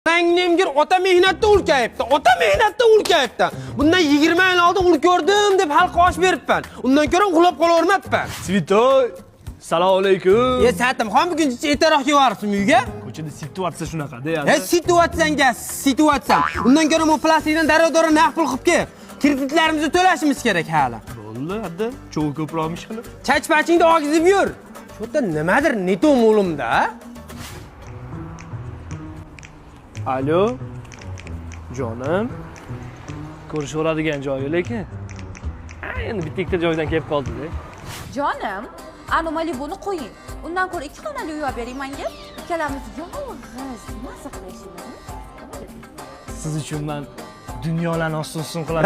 Annemgir ota mehnatda ulkayibdi. Ota mehnatda ulkayibdi. Bundan 20 yil oldin ul ko'rdim deb xalqqa osh beribman. Undan ko'ra uxlab qolavermabman. Svitoy. Assalomu alaykum. Satamxon bugun ertaroq kelarsiz uyga? Ko'chada situatsiya shunaqa-da. Situatsiyanga, situatsiya. Undan ko'ra bu plastikdan daryo-daryo naqd pul qilib kel. Kreditlarimizni to'lashimiz kerak hali. Bo'ldi, hadda cho'g' ko'proq ish qilib. Chach-pachingni og'izib yur. Shu yerda nimadir netom o'limda. Alo. Jonim. Ko'rishaveradigan joyi lekin. Endi bitta ikkita joydan kelib qoldi-da. Jonim, anomali buni qo'ying. Undan ko'ra ikki xonali uy olib bering menga. Ikkalamiz yolg'iz maza qilishimiz. Siz uchun men dunyolarni ost-ustun qilaman.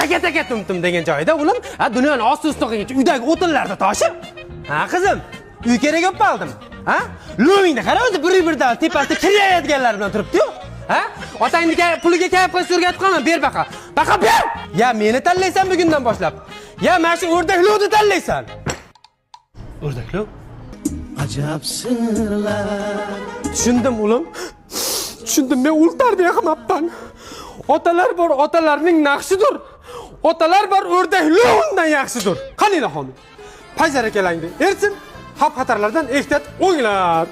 Rakataka tumtum degan joyda ulim, dunyoni ost-ustun qilgancha uydagi o'tinlarni toshib. Ha qizim, uy kerak olib qoldim. Ha? Lo'mingda qara o'zi bir-birdan tepasida kirayotganlar bilan turibdi-yu. Ha? Otangga puliga kayf qilib so'rgatib qolma, ber baqa. Baqa ber. Ya meni tanlaysan bugundan boshlab. Ya mana shu o'rdaklovni tanlaysan. O'rdaklov? Ajab sirlar. Tushundim ulim. Tushundim, men ul tarbiya qilmabman. Otalar bor, otalarning naqshidir. Otalar bor, o'rdaklovdan yaxshidir. Qaniylar xonim? Payzara kelangdi. Ersin, xavf-xatarlardan ehtiyot o'nglar.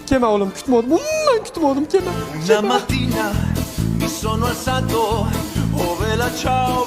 Kema oğlum, kutmadım. Umuman kutmadım, kema. Una mattina mi sono alzato, oh vela ciao,